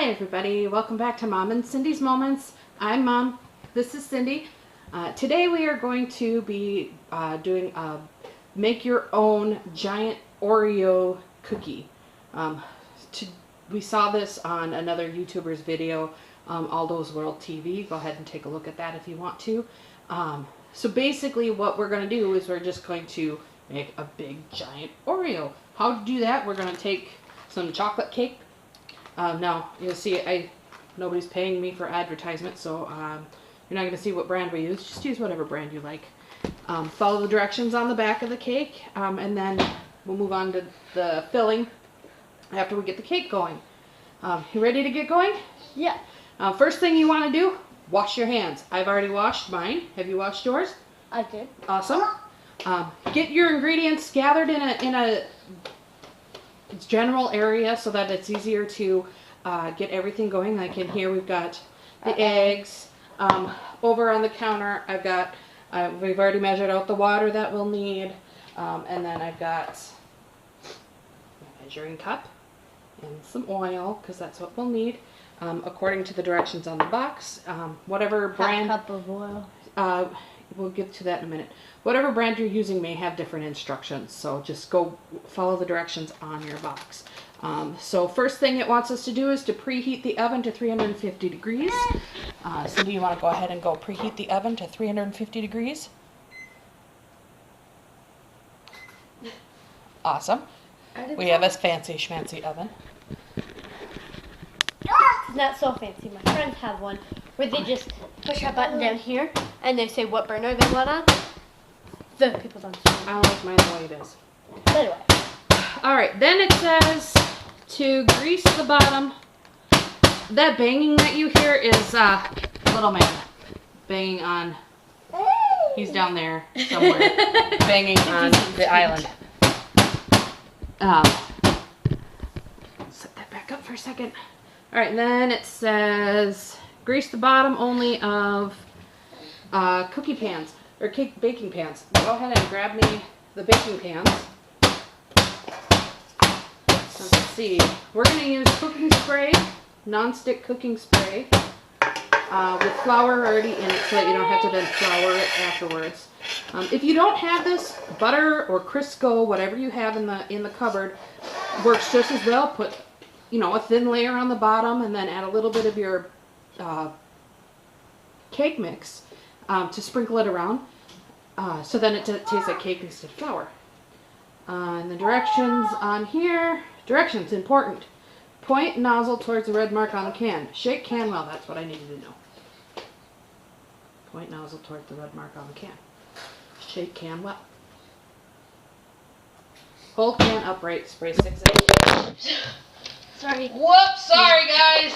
Hi everybody, welcome back to Mom and Cindy's Moments. I'm Mom, this is Cindy. Today we are going to be doing a make your own giant Oreo cookie. We saw this on another YouTuber's video, Aldo's World TV. Go ahead and take a look at that if you want to. So basically what we're going to do is we're just going to make a big giant Oreo. How to do that? We're going to take some chocolate cake. Now, you'll see nobody's paying me for advertisement, so you're not going to see what brand we use. Just use whatever brand you like. Follow the directions on the back of the cake, and then we'll move on to the filling after we get the cake going. You ready to get going? Yeah. First thing you want to do, wash your hands. I've already washed mine. Have you washed yours? I did. Awesome. Get your ingredients gathered in a general area so that it's easier to get everything going. Like in here we've got the eggs. Over on the counter I've got, we've already measured out the water that we'll need. And then I've got a measuring cup and some oil because that's what we'll need. According to the directions on the box. Whatever brand. Half cup of oil. We'll get to that in a minute. Whatever brand you're using may have different instructions, so just go follow the directions on your box. So first thing it wants us to do is to preheat the oven to 350 degrees. Cindy, you want to go ahead and go preheat the oven to 350 degrees? Awesome. We have a fancy schmancy oven. It's not so fancy. My friends have one where they just push a button down here and they say what burner they want on. The people don't see. I like mine the way it is. But anyway. Alright, then it says to grease the bottom. That banging that you hear is little man banging on, he's down there somewhere, banging on the island. Set that back up for a second. Alright, and then it says grease the bottom only of cookie pans or cake baking pans. Go ahead and grab me the baking pans. So let's see. We're going to use cooking spray, non-stick cooking spray, with flour already in it so that you don't have to then flour it afterwards. If you don't have this, butter or Crisco, whatever you have in the cupboard, works just as well. Put a thin layer on the bottom and then add a little bit of your cake mix to sprinkle it around so then it tastes like cake instead of flour. And the directions on here, directions important. Point nozzle towards the red mark on the can. Shake can well, that's what I needed to know. Point nozzle towards the red mark on the can. Shake can well. Hold can upright, spray 6 inches. Sorry. Whoops, sorry guys.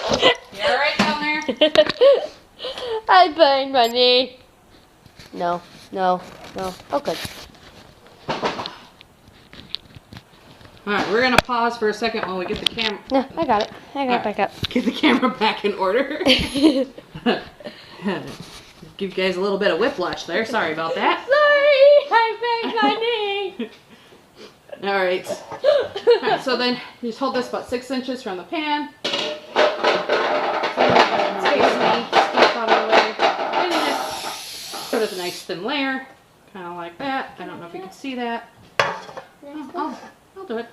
You alright down there? I banged my knee. No. Oh, good. Alright, we're going to pause for a second while we get the camera. No, I got it. I got it back up. Get the camera back in order. Give you guys a little bit of whiplash there. Sorry about that. Sorry, I banged my knee. Alright, so then you just hold this about 6 inches from the pan. Put a nice thin layer, kind of like that. I don't know if you can see that. I'll do it.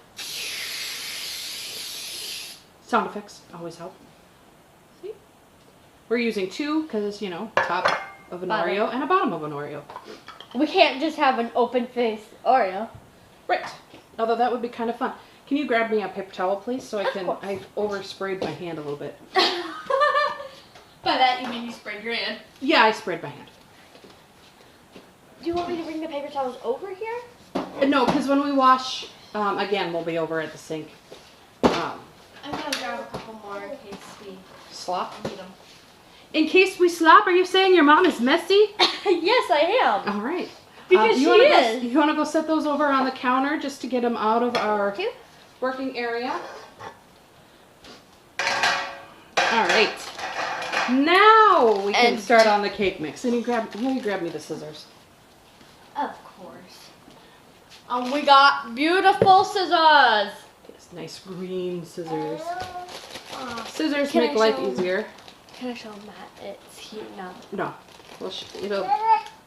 Sound effects always help. See? We're using 2 because, top of an Oreo and a bottom of an Oreo. We can't just have an open face Oreo. Right. Although that would be kind of fun. Can you grab me a paper towel, please, so I can... I've oversprayed my hand a little bit. By that you mean you sprayed your hand? Yeah, I sprayed my hand. Do you want me to bring the paper towels over here? No, because when we wash, again, we'll be over at the sink. I'm going to grab a couple more in case we Slop? need them. In case we slop, are you saying your mom is messy? Yes, I am. All right. Because she is. You want to go set those over on the counter just to get them out of our working area? All right. Now we can start on the cake mix. And you grab me the scissors. Of course. We got beautiful scissors. Just Nice green scissors. Scissors Scissors make life easier. Can I show Matt? It's here now. No. Well,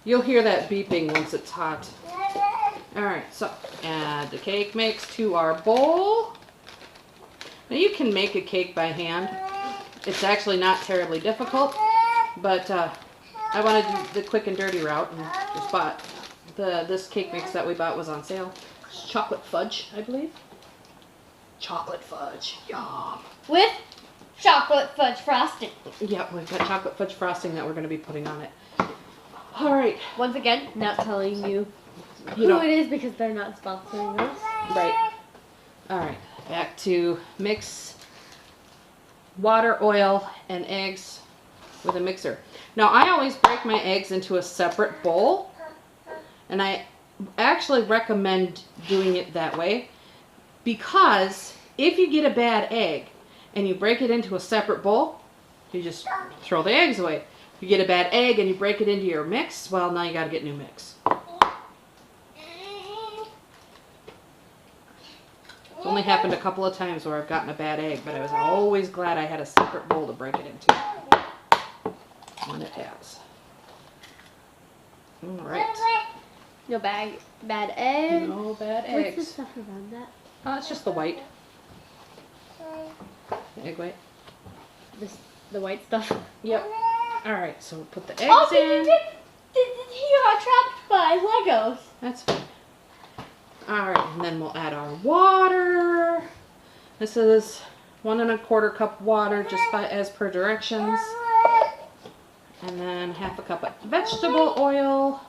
you'll hear that beeping once it's hot. Alright, so add the cake mix to our bowl. Now you can make a cake by hand. It's actually not terribly difficult, but I wanted to do the quick and dirty route and just bought this cake mix that we bought was on sale. It's chocolate fudge, I believe. Chocolate fudge, yum. With chocolate fudge frosting. Yep, we've got chocolate fudge frosting that we're going to be putting on it. Alright. Once again, not telling you who it is because they're not sponsoring us. Right. Alright, back to mix water, oil, and eggs with a mixer. Now, I always break my eggs into a separate bowl, and I actually recommend doing it that way because if you get a bad egg and you break it into a separate bowl, you just throw the eggs away. If you get a bad egg and you break it into your mix, well, now you got to get new mix. It's only happened a couple of times where I've gotten a bad egg, but I was always glad I had a separate bowl to break it into. And it has. Alright. No bad egg. No bad What's the eggs. stuff around that? It's just the white. The egg white. The white stuff. Yep. Alright, so we'll put the eggs Oh, in. you got trapped by Legos. That's fine. Alright, and then we'll add our water. This is 1 1/4 cup water, just as per directions. And then 1/2 cup of vegetable oil.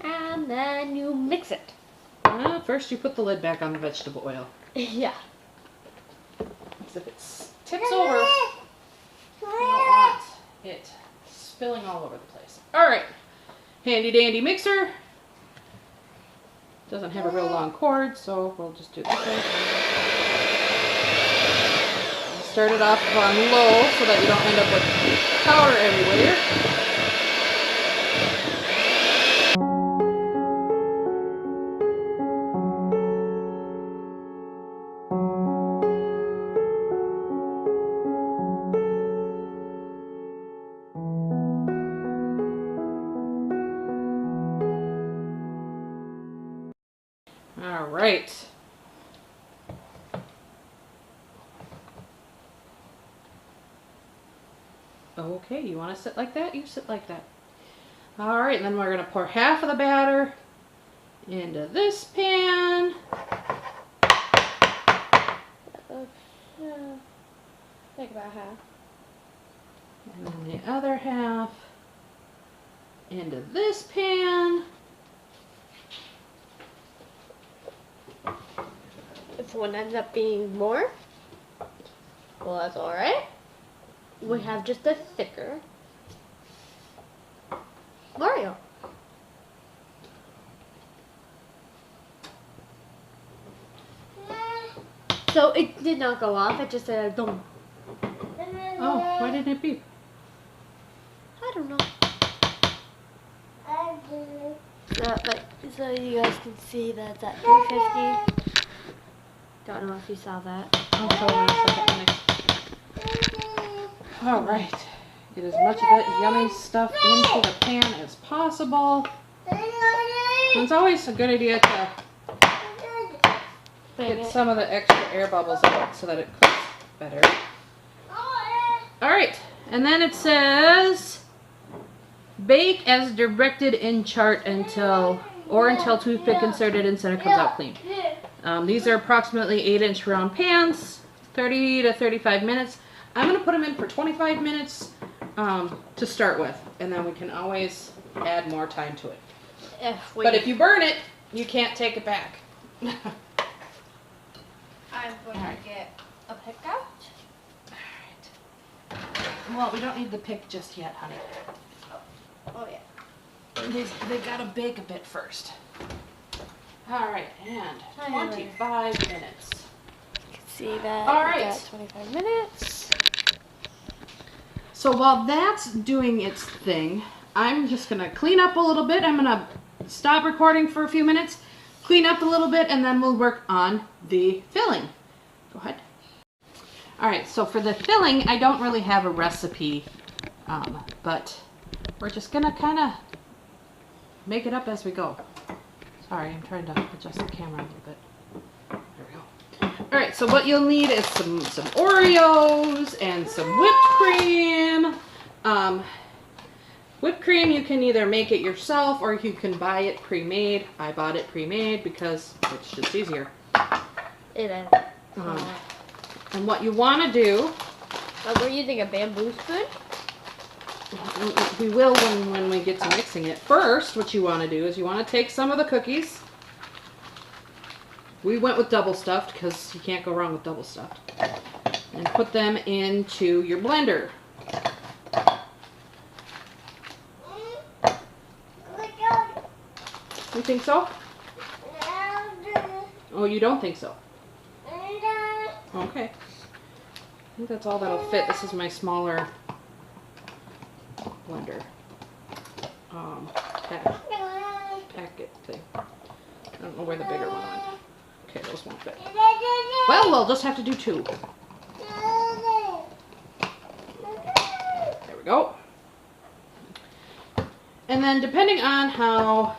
And then you mix it. First you put the lid back on the vegetable oil. Yeah. Because if it tips over, I don't want it spilling all over the place. Alright, handy dandy mixer. Doesn't have a real long cord, so we'll just do this way. Start it off on low so that you don't end up with powder everywhere. All right. Okay, you want to sit like that? You sit like that. All right, and then we're going to pour 1/2 of the batter into this pan. Like about half. And then the other 1/2 into this pan. If one ends up being more, well, that's alright. We have just a thicker Oreo. So it did not go off, it just said dum. Oh, why didn't it beep? I don't know. But so you guys can see that it's at 350. Don't know if you saw that. I'll show you in a second. All right, get as much of that yummy stuff into the pan as possible. It's always a good idea to get some of the extra air bubbles out so that it cooks better. All right, and then it says bake as directed in chart until toothpick inserted and center comes out clean. These are approximately 8-inch round pans, 30 to 35 minutes. I'm going to put them in for 25 minutes to start with, and then we can always add more time to it. But if you burn it, you can't take it back. I'm going to get a pick out. Well, we don't need the pick just yet, honey. Oh yeah. They gotta bake a bit first. All right, and 25 minutes. You can see that. All right. We got 25 minutes. So while that's doing its thing, I'm just going to clean up a little bit. I'm going to stop recording for a few minutes, clean up a little bit, and then we'll work on the filling. Go ahead. All right, so for the filling, I don't really have a recipe, but we're just going to kind of make it up as we go. Sorry, I'm trying to adjust the camera a little bit. There we go. All right, so what you'll need is some Oreos and some whipped cream. Whipped cream, you can either make it yourself or you can buy it pre-made. I bought it pre-made because it's just easier. It is. And what you want to do... we're using a bamboo spoon? We will when we get to mixing it. First, what you want to do is you want to take some of the cookies. We went with double stuffed because you can't go wrong with double stuffed. And put them into your blender. You think so? Oh, you don't think so? Okay. I think that's all that'll fit. This is my smaller blender. Packet thing. I don't know where the bigger one went. Okay, those won't fit. Well, we'll just have to do two. There we go. And then depending on how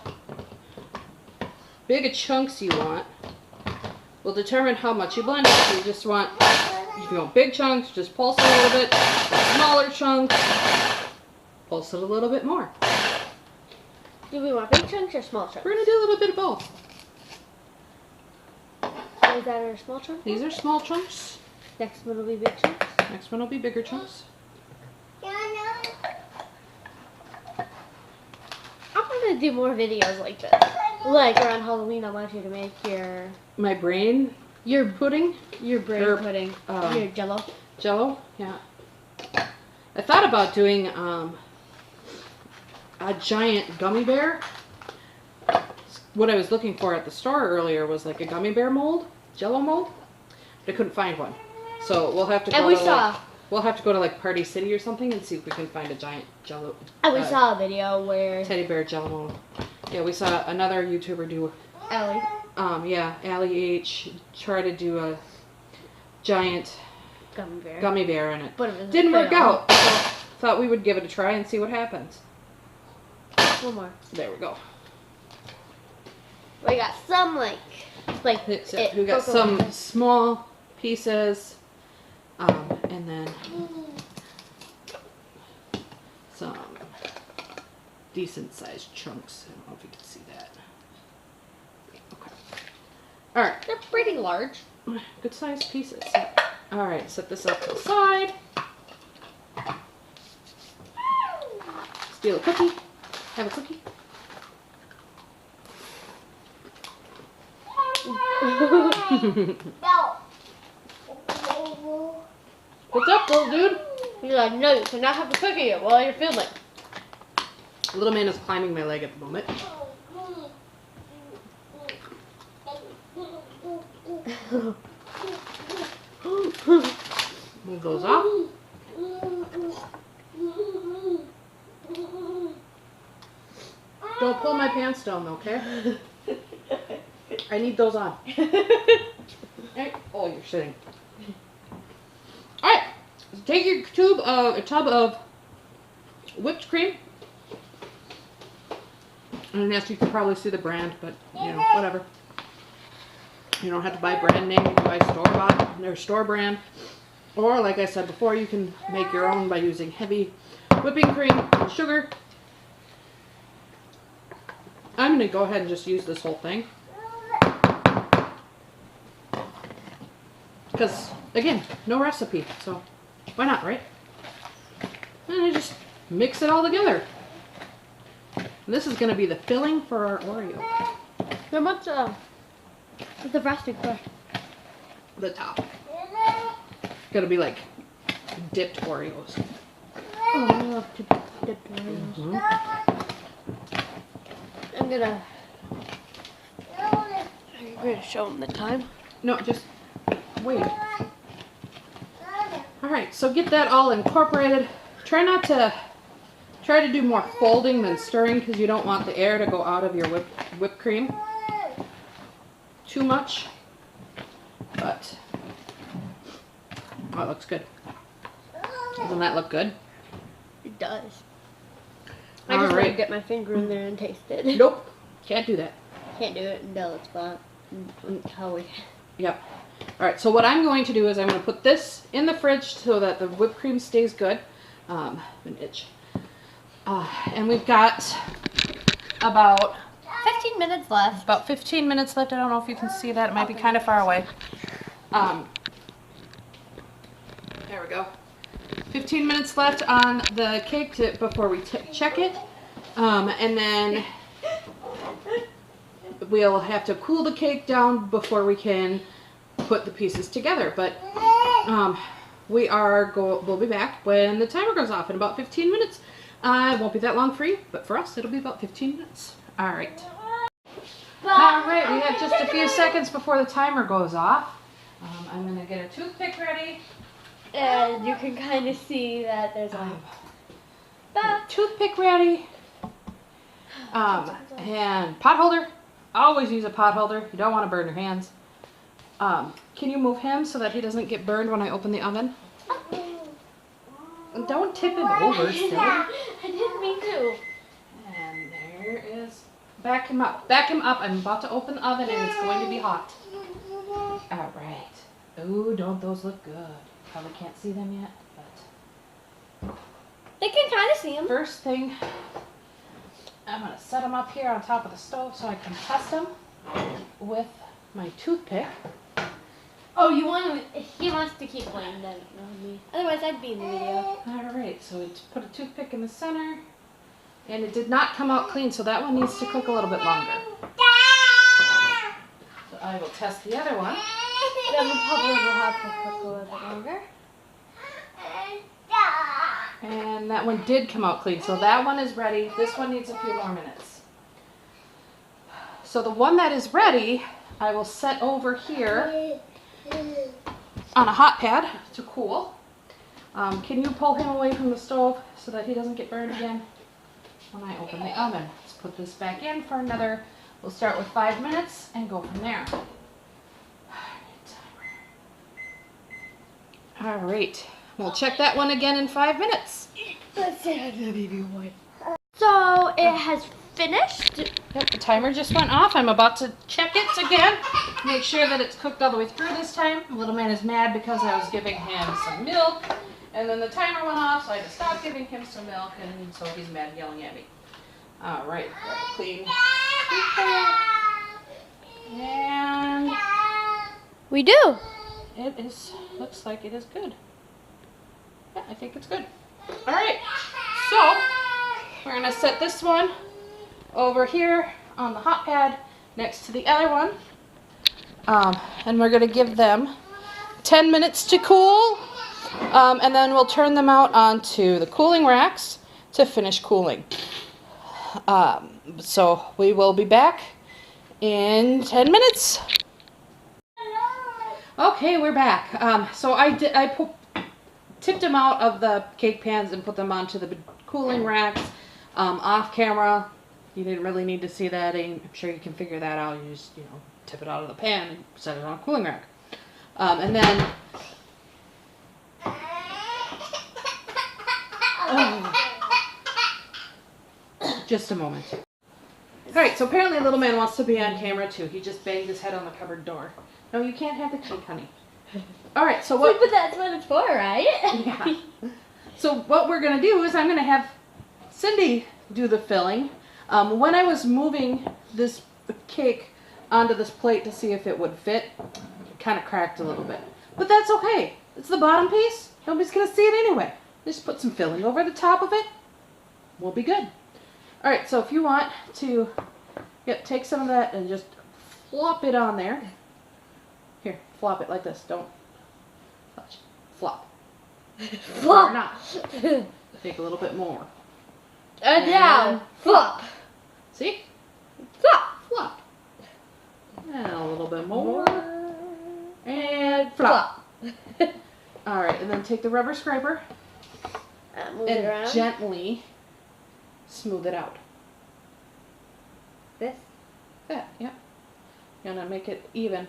big a chunks you want will determine how much you blend it. If you want big chunks, just pulse it a little bit. Smaller chunks, pulse it a little bit more. Do we want big chunks or small chunks? We're going to do a little bit of both. Is that our small chunks? These are small chunks. Next one will be big chunks. Next one will be bigger chunks. I'm going to do more videos like this. Like around Halloween, I want you to make My brain pudding. Your brain pudding. Your jello. Jello, yeah. I thought about doing a giant gummy bear. What I was looking for at the store earlier was like a gummy bear mold, Jello mold, but I couldn't find one. So we'll have to go we'll have to go to like Party City or something and see if we can find a giant Jello. And we saw a video where teddy bear Jello mold. Yeah, we saw another YouTuber do. Ellie. Yeah, Allie H try to do a giant gummy bear in it. But it didn't work out. So thought we would give it a try and see what happens. One more. There we go. We got some we got some small pieces, and then some decent sized chunks. I don't know if you can see that. Okay. All right. They're pretty large. Good sized pieces. All right. Set this up to the side. Steal a cookie. Have a cookie. What's up, little dude? He's like, no, you cannot have a cookie while you're filming. Little man is climbing my leg at the moment. Move those off. Don't pull my pants down, okay? I need those on. Hey. Oh, you're sitting. Alright. So take your a tub of whipped cream. And yes, you can probably see the brand, but you know, whatever. You don't have to buy brand name, you can buy store-bought, their store brand. Or, like I said before, you can make your own by using heavy whipping cream and sugar. I'm going to go ahead and just use this whole thing. Because, again, no recipe, so why not, right? And I just mix it all together. And this is going to be the filling for our Oreo. How much the frosting for? The top. Going to be like dipped Oreos. Oh, I love to dip Oreos. Mm-hmm. I'm gonna show them the time. No, just wait. Alright, so get that all incorporated. Try not to Try to do more folding than stirring because you don't want the air to go out of your whipped cream too much. But, oh, it looks good. Doesn't that look good? It does. I just want to get my finger in there and taste it. Nope. Can't do that. Can't do it until it's flat. Yep. Alright, so what I'm going to do is I'm going to put this in the fridge so that the whipped cream stays good. An itch. And we've got about 15 minutes left. About 15 minutes left. I don't know if you can see that. It might be kind of far away. There we go. 15 minutes left on the cake before we check it. And then we'll have to cool the cake down before we can put the pieces together. But we'll be back when the timer goes off in about 15 minutes. It won't be that long for you, but for us it'll be about 15 minutes. Alright. Alright, we have just a few seconds before the timer goes off. I'm going to get a toothpick ready. And you can kind of see that there's toothpick ready. And pot holder. Always use a pot holder. You don't want to burn your hands. Can you move him so that he doesn't get burned when I open the oven? Don't tip him over, silly. I didn't mean to. And there is. Back him up. Back him up. I'm about to open the oven and it's going to be hot. Alright. Ooh, don't those look good? Probably can't see them yet, but they can kind of see them. First thing, I'm going to set them up here on top of the stove so I can test them with my toothpick. Oh, he wants to keep playing that, not me. Otherwise, I'd be in the video. Alright, so we put a toothpick in the center, and it did not come out clean, so that one needs to cook a little bit longer. So I will test the other one. Then we probably will have to cook a little bit longer. And that one did come out clean, so that one is ready. This one needs a few more minutes. So the one that is ready, I will set over here on a hot pad to cool. Can you pull him away from the stove so that he doesn't get burned again when I open the oven? Let's put this back in for another, we'll start with 5 minutes and go from there. Alright, we'll check that one again in 5 minutes. Let's say I the baby boy. So it has finished. Yep, the timer just went off. I'm about to check it again. Make sure that it's cooked all the way through this time. The little man is mad because I was giving him some milk. And then the timer went off, so I had to stop giving him some milk. And so he's mad and yelling at me. Alright, clean. And We do. it is, looks like it is good. Yeah, I think it's good. Alright, so we're going to set this one over here on the hot pad next to the other one. And we're going to give them 10 minutes to cool. And then we'll turn them out onto the cooling racks to finish cooling. So we will be back in 10 minutes. Okay, we're back. So I tipped them out of the cake pans and put them onto the cooling racks off camera. You didn't really need to see that. I'm sure you can figure that out. You just, tip it out of the pan and set it on a cooling rack. And then just a moment. Alright, so apparently little man wants to be on camera too. He just banged his head on the cupboard door. No, you can't have the cake, honey. Alright, so what... But that's what it's for, right? Yeah. So what we're going to do is I'm going to have Cindy do the filling. When I was moving this cake onto this plate to see if it would fit, it kind of cracked a little bit. But that's okay. It's the bottom piece. Nobody's going to see it anyway. Just put some filling over the top of it. We'll be good. Alright, so if you want to take some of that and just flop it on there. Here, flop it like this. Don't touch. Flop. Flop. Or not. Take a little bit more. And down. Flop. See? Flop. Flop. And a little bit more. And flop. Alright, and then take the rubber scraper Move it around. gently smooth it out. This? That, yeah. You want to make it even.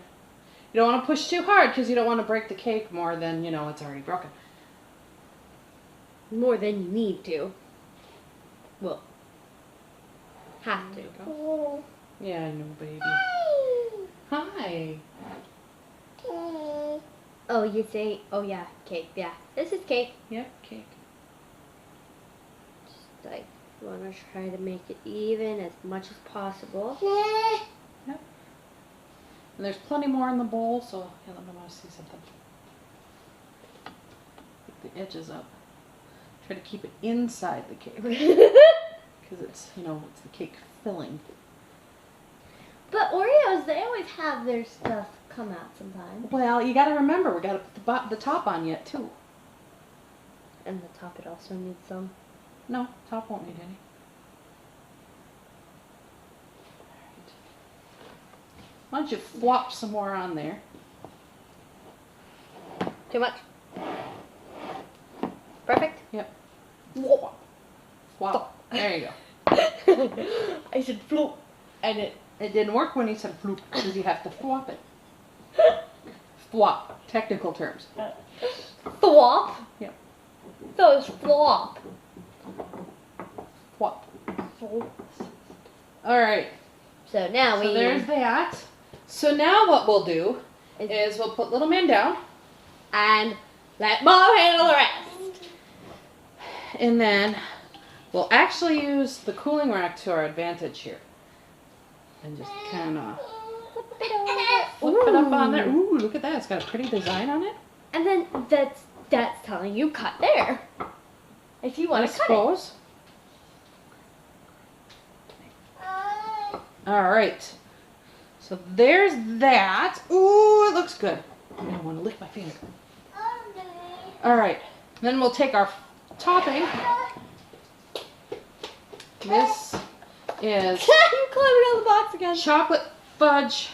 You don't want to push too hard because you don't want to break the cake more than, you know, it's already broken. More than you need to. Well, have There to. you go. Yeah, I know, baby. Hi. Oh, you say, oh yeah, cake, yeah. This is cake. Yep, cake. Just like, you want to try to make it even as much as possible. Yep. And there's plenty more in the bowl, so yeah, let me want to see something. Get the edges up. Try to keep it inside the cake because it's, you know, it's the cake filling. But Oreos, they always have their stuff come out sometimes. Well, you got to remember, we got to put the top on yet too. And the top, it also needs some. No, top won't need any. Why don't you flop some more on there? Too much? Perfect? Yep. Whoa. Flop. There you go. I said floop. And It didn't work when he said floop because you have to flop it. Flop. Technical terms. Flop? Yep. So it's flop. Flop. All right. So now So there's that. So now what we'll do is we'll put little man down. And let Mom handle the rest. And then we'll actually use the cooling rack to our advantage here. And just kind of flip it up on there. Ooh, look at that. It's got a pretty design on it. And then that's telling you cut there. If you want I to cut suppose. All right. So there's that. Ooh, it looks good. I don't want to lick my finger. All right. Then we'll take our topping. This is You climbing on the box again. chocolate fudge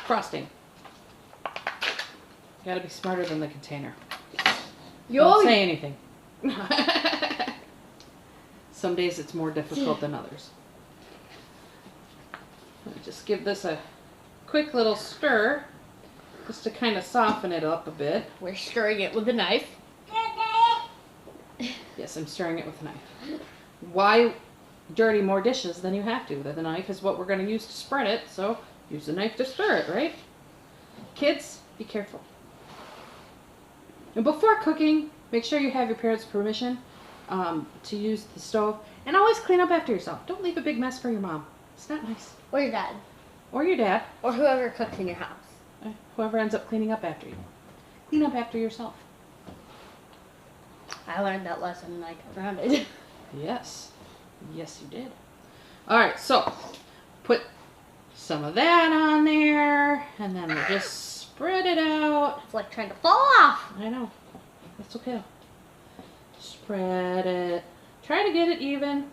frosting. You gotta be smarter than the container. Don't say anything. Some days it's more difficult than others. Just give this a quick little stir just to kind of soften it up a bit. We're stirring it with a knife. Yes, I'm stirring it with a knife. Why dirty more dishes than you have to? The knife is what we're going to use to spread it, so use the knife to stir it, right? Kids, be careful. And before cooking, make sure you have your parents' permission to use the stove. And always clean up after yourself. Don't leave a big mess for your mom. It's not nice. Or your dad. Or your dad. Or whoever cooks in your house. Whoever ends up cleaning up after you. Clean up after yourself. I learned that lesson and I got grounded. Yes. Yes, you did. All right, so put some of that on there, and then we'll just spread it out. It's like trying to fall off. I know. That's okay. Spread it. Try to get it even.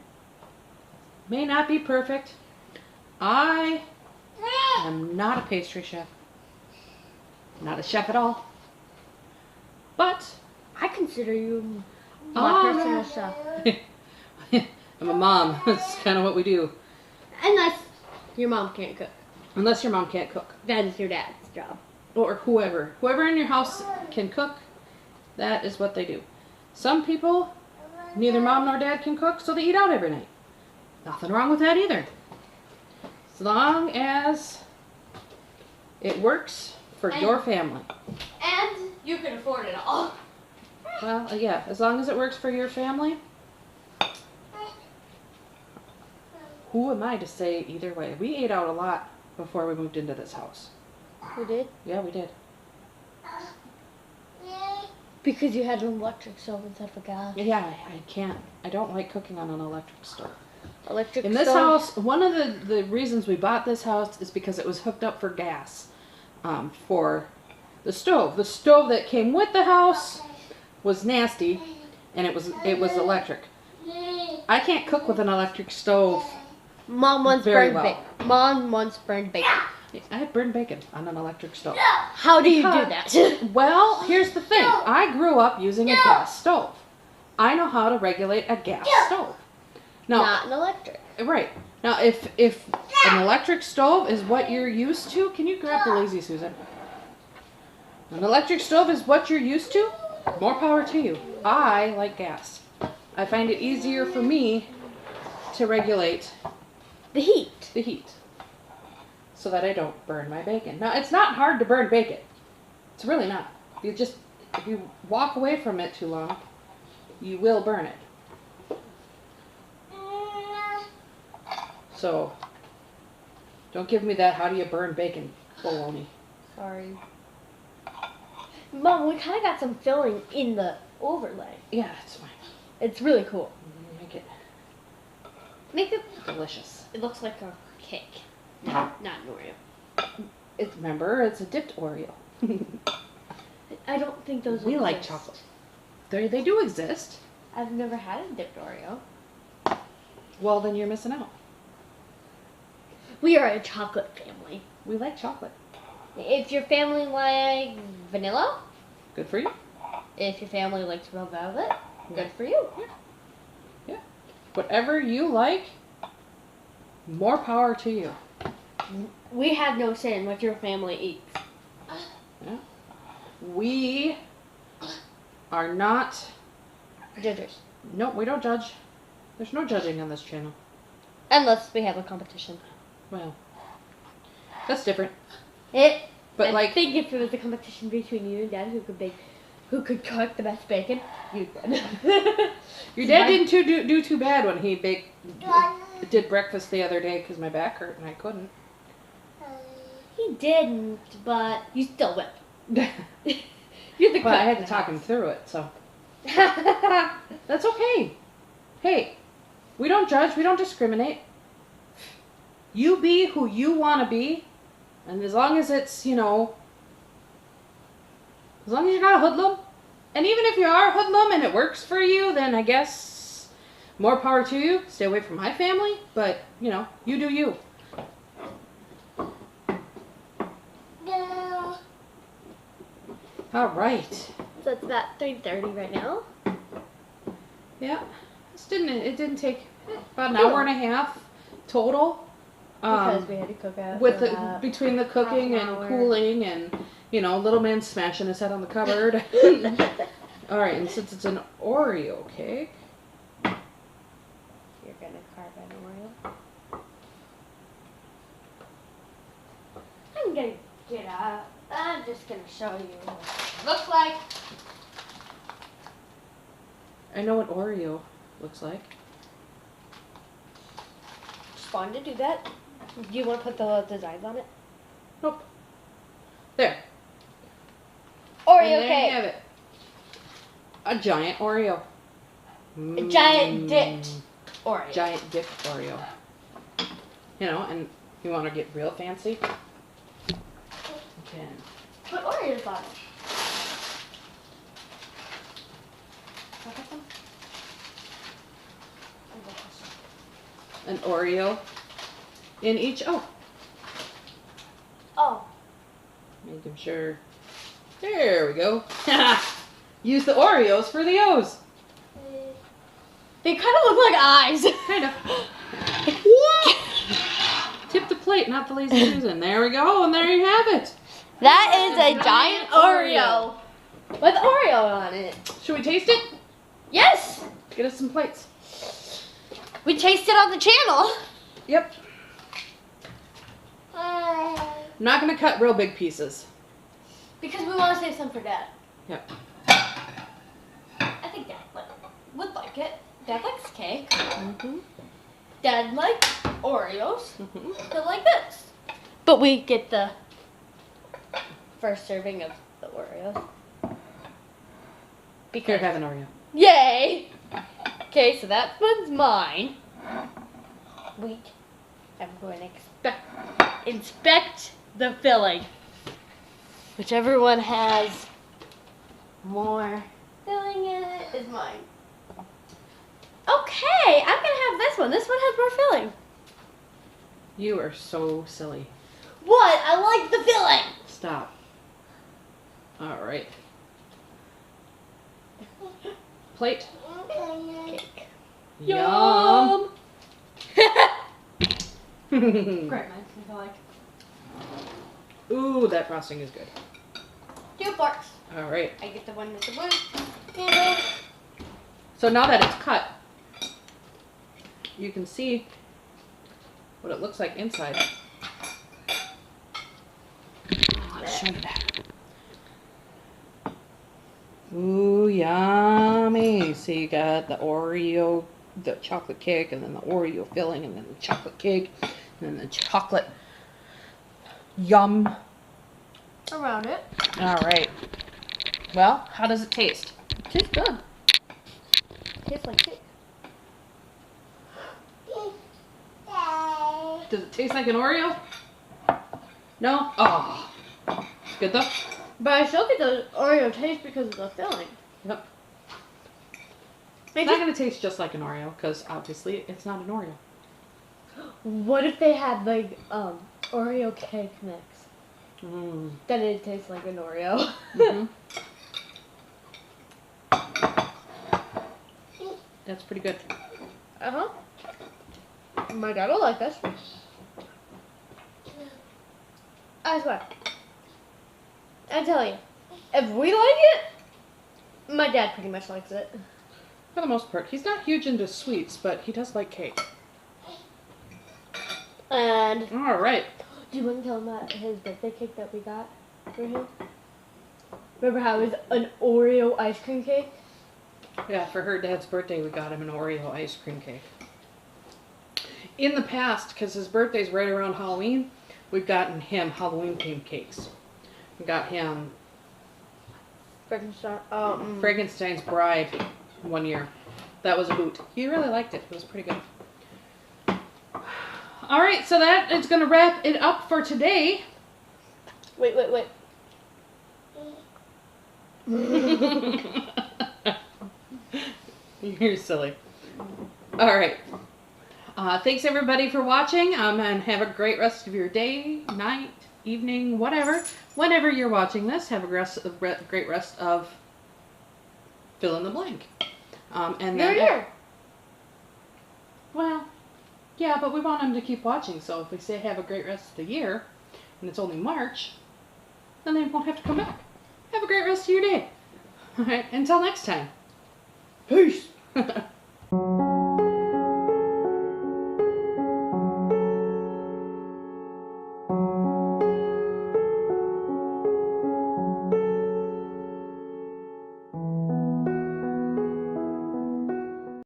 May not be perfect. I am not a pastry chef. Not a chef at all. But I consider you my personal chef. I'm a mom. That's kind of what we do. Unless your mom can't cook. Unless your mom can't cook. That is your dad's job. Or whoever. Whoever in your house can cook, that is what they do. Some people, neither mom nor dad can cook, so they eat out every night. Nothing wrong with that either. As long as it works for your family. And you can afford it all. Well, yeah, as long as it works for your family. Who am I to say either way? We ate out a lot before we moved into this house. You did? Yeah, we did. Because you had an electric stove instead of a gas. Yeah, I can't. I don't like cooking on an electric stove. Electric In this stove. house, one of the reasons we bought this house is because it was hooked up for gas for the stove. The stove that came with the house was nasty, and it was electric. I can't cook with an electric stove. Mom once Very burned well. bacon. Mom once burned bacon. I had burned bacon on an electric stove. How do you do that? Well, here's the thing. I grew up using a gas stove. I know how to regulate a gas stove. Now, Not an electric. right. Now, if an electric stove is what you're used to, can you grab the Lazy Susan? An electric stove is what you're used to, more power to you. I like gas. I find it easier for me to regulate The heat. the heat so that I don't burn my bacon. Now, it's not hard to burn bacon. It's really not. If you walk away from it too long, you will burn it. So, don't give me that how do you burn bacon baloney. Sorry. Mom, we kind of got some filling in the overlay. Yeah, it's fine. It's really cool. Make it delicious. It looks like a cake, not an Oreo. Remember, it's a dipped Oreo. I don't think those. We like exist. chocolate. They do exist. I've never had a dipped Oreo. Well, then you're missing out. We are a chocolate family. We like chocolate. If your family likes vanilla, Good for you. if your family likes real velvet, good for you. Yeah. Whatever you like, more power to you. We have no say in what your family eats. Yeah. We are not. Judges. No, we don't judge. There's no judging on this channel. Unless we have a competition. Well, that's different. But But like, think if it was a competition between you and Dad, who could cook the best bacon, you'd win. your dad didn't do too bad when he did breakfast the other day because my back hurt and I couldn't. He didn't, but you still win. You're the cook. Well, I had to talk him through it, so that's okay. Hey, we don't judge. We don't discriminate. You be who you want to be, and as long as it's, as long as you're not a hoodlum, and even if you are a hoodlum and it works for you, then I guess more power to you. Stay away from my family, but, you do you. All right. So it's about 3:30 right now. Yeah. It didn't take about an hour and a half total. Because we had to cook out With for the, about between the cooking half an and hour. cooling and, little man smashing his head on the cupboard. All right, and since it's an Oreo cake. You're going to carve an Oreo. I'm going to get up. I'm just going to show you what it looks like. I know what Oreo looks like. Just wanted to do that. Do you want to put the designs on it? Nope. There. Oreo And there cake. you have it. A giant Oreo. A giant dipped Oreo. Giant dipped Oreo. And you want to get real fancy? You can. Put Oreos on it. An Oreo in each. Oh. Making sure. There we go. Use the Oreos for the O's. They kind of look like eyes. Kind of. What? Tip the plate, not the Lazy Susan. There we go, and there you have it. That is a giant Oreo with Oreo on it. Should we taste it? Yes. Get us some plates. We tasted on the channel. Yep. I'm not going to cut real big pieces. Because we want to save some for Dad. Yep. I think Dad would like it. Dad likes cake. Mm-hmm. Dad likes Oreos. Mm-hmm. He'll like this. But we get the first serving of the Oreos. Here, have an Oreo. Yay! Okay, so that one's mine. Wait. I'm going to inspect the filling. Whichever one has more filling in it is mine. Okay, I'm going to have this one. This one has more filling. You are so silly. What? I like the filling. Stop. All right. Plate. Cake. Yum. Great minds think alike. Ooh, that frosting is good. 2 forks. All right. I get the one with the blue handle. So now that it's cut, you can see what it looks like inside. Let's show you that. Ooh, yummy. So you got the Oreo, the chocolate cake, and then the Oreo filling, and then the chocolate cake, and then the chocolate yum. Around it. All right. Well, how does it taste? Tastes good. Tastes like cake. Does it taste like an Oreo? No? Oh. It's good though? But I still get the Oreo taste because of the filling. Yep. They It's not just- going to taste just like an Oreo because obviously it's not an Oreo. What if they had like Oreo cake mix? Mm. Then it tastes like an Oreo. Hmm. That's pretty good. Uh-huh. My dad will like this. I swear. I tell you, if we like it, my dad pretty much likes it. For the most part. He's not huge into sweets, but he does like cake. And All right. do you want to tell him about his birthday cake that we got for him? Remember how it was an Oreo ice cream cake? Yeah, for her dad's birthday, we got him an Oreo ice cream cake. In the past, because his birthday's right around Halloween, we've gotten him Halloween-themed cakes. We got him Frankenstein's Bride one year. That was a hoot. He really liked it. It was pretty good. All right, so that is going to wrap it up for today. Wait. You're silly. All right. Thanks everybody for watching, and have a great rest of your day, night, evening, whatever. Whenever you're watching this, have a great rest of fill in the blank. And You're then, here. well, yeah, but we want them to keep watching. So if we say have a great rest of the year, and it's only March, then they won't have to come back. Have a great rest of your day. All right. Until next time. Peace.